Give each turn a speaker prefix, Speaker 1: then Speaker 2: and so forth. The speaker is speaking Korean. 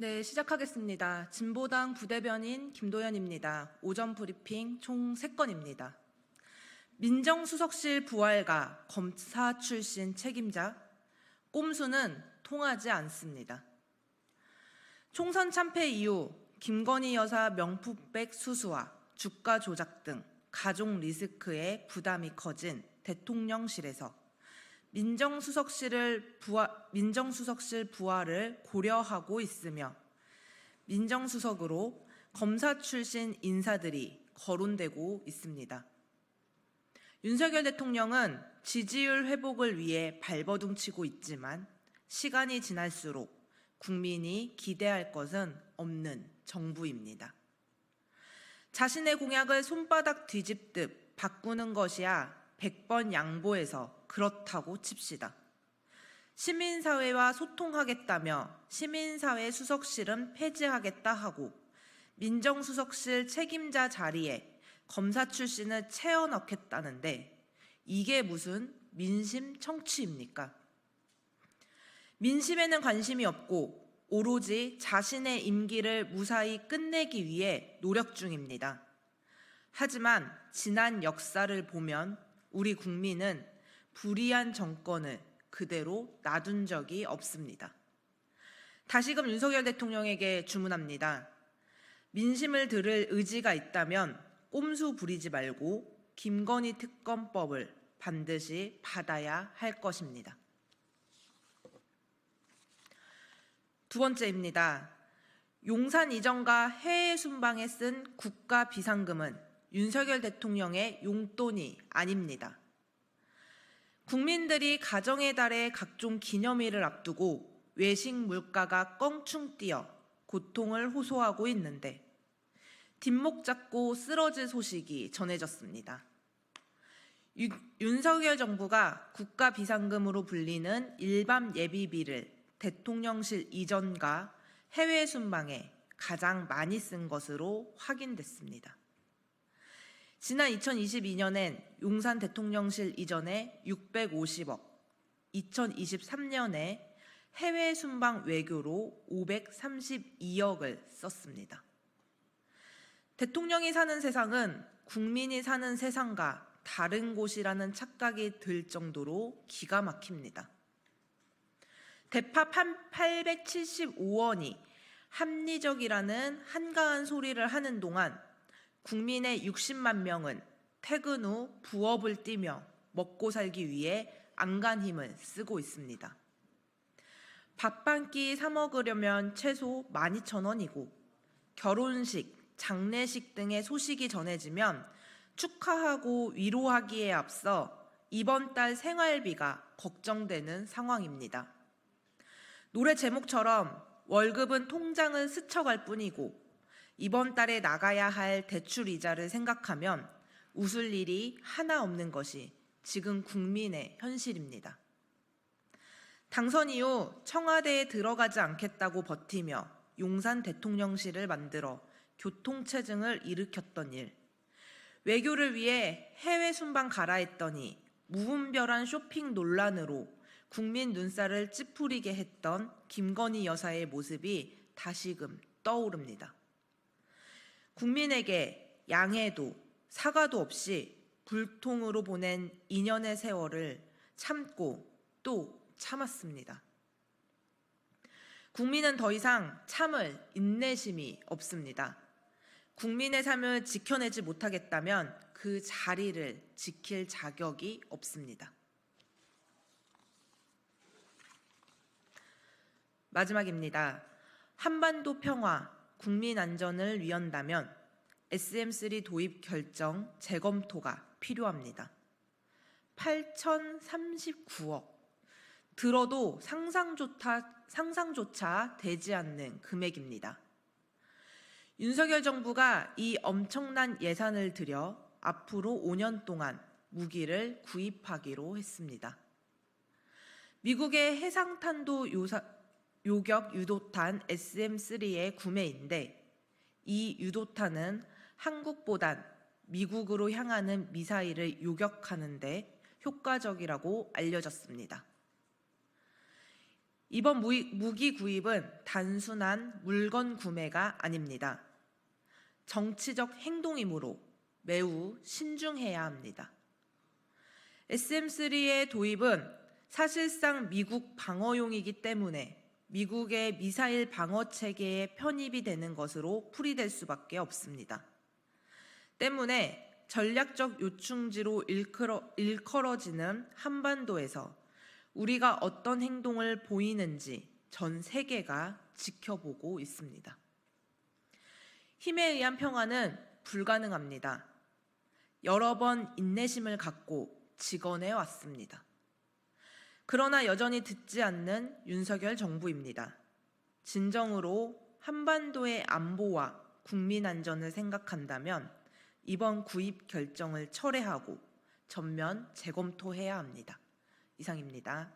Speaker 1: 네, 시작하겠습니다. 진보당 부대변인 김도연입니다. 오전 브리핑 총 3건입니다. 민정수석실 부활과 검사 출신 책임자, 꼼수는 통하지 않습니다. 총선 참패 이후 김건희 여사 명품백 수수와 주가 조작 등 가족 리스크에 부담이 커진 대통령실에서 민정수석실 부활을 고려하고 있으며 민정수석으로 검사 출신 인사들이 거론되고 있습니다. 윤석열 대통령은 지지율 회복을 위해 발버둥치고 있지만 시간이 지날수록 국민이 기대할 것은 없는 정부입니다. 자신의 공약을 손바닥 뒤집듯 바꾸는 것이야 100번 양보해서 그렇다고 칩시다. 시민사회와 소통하겠다며 시민사회 수석실은 폐지하겠다 하고 민정수석실 책임자 자리에 검사 출신을 채워넣겠다는데 이게 무슨 민심 청취입니까? 민심에는 관심이 없고 오로지 자신의 임기를 무사히 끝내기 위해 노력 중입니다. 하지만 지난 역사를 보면 우리 국민은 불의한 정권을 그대로 놔둔 적이 없습니다. 다시금 윤석열 대통령에게 주문합니다. 민심을 들을 의지가 있다면 꼼수 부리지 말고 김건희 특검법을 반드시 받아야 할 것입니다. 두 번째입니다. 용산 이전과 해외 순방에 쓴 국가 비상금은 윤석열 대통령의 용돈이 아닙니다. 국민들이 가정의 달의 각종 기념일을 앞두고 외식 물가가 껑충 뛰어 고통을 호소하고 있는데 뒷목 잡고 쓰러질 소식이 전해졌습니다. 윤석열 정부가 국가 비상금으로 불리는 일반 예비비를 대통령실 이전과 해외 순방에 가장 많이 쓴 것으로 확인됐습니다. 지난 2022년엔 용산 대통령실 이전에 650억, 2023년에 해외 순방 외교로 532억을 썼습니다. 대통령이 사는 세상은 국민이 사는 세상과 다른 곳이라는 착각이 들 정도로 기가 막힙니다. 대파 875원이 합리적이라는 한가한 소리를 하는 동안 국민의 60만 명은 퇴근 후 부업을 뛰며 먹고 살기 위해 안간 힘을 쓰고 있습니다. 밥 한 끼 사 먹으려면 최소 12,000원이고 결혼식, 장례식 등의 소식이 전해지면 축하하고 위로하기에 앞서 이번 달 생활비가 걱정되는 상황입니다. 노래 제목처럼 월급은 통장을 스쳐갈 뿐이고 이번 달에 나가야 할 대출 이자를 생각하면 웃을 일이 하나 없는 것이 지금 국민의 현실입니다. 당선 이후 청와대에 들어가지 않겠다고 버티며 용산 대통령실을 만들어 교통체증을 일으켰던 일, 외교를 위해 해외 순방 가라 했더니 무분별한 쇼핑 논란으로 국민 눈살을 찌푸리게 했던 김건희 여사의 모습이 다시금 떠오릅니다. 국민에게 양해도 사과도 없이 불통으로 보낸 2년의 세월을 참고 또 참았습니다. 국민은 더 이상 참을 인내심이 없습니다. 국민의 삶을 지켜내지 못하겠다면 그 자리를 지킬 자격이 없습니다. 마지막입니다. 한반도 평화, 국민 안전을 위한다면 SM3 도입 결정 재검토가 필요합니다. 8,039억. 들어도 상상조차 되지 않는 금액입니다. 윤석열 정부가 이 엄청난 예산을 들여 앞으로 5년 동안 무기를 구입하기로 했습니다. 미국의 해상탄도 요격 유도탄 SM3의 구매인데 이 유도탄은 한국보단 미국으로 향하는 미사일을 요격하는 데 효과적이라고 알려졌습니다. 이번 무기 구입은 단순한 물건 구매가 아닙니다. 정치적 행동이므로 매우 신중해야 합니다. SM-3의 도입은 사실상 미국 방어용이기 때문에 미국의 미사일 방어 체계에 편입이 되는 것으로 풀이될 수밖에 없습니다. 때문에 전략적 요충지로 일컬어지는 한반도에서 우리가 어떤 행동을 보이는지 전 세계가 지켜보고 있습니다. 힘에 의한 평화는 불가능합니다. 여러 번 인내심을 갖고 직언해 왔습니다. 그러나 여전히 듣지 않는 윤석열 정부입니다. 진정으로 한반도의 안보와 국민 안전을 생각한다면 이번 구입 결정을 철회하고 전면 재검토해야 합니다. 이상입니다.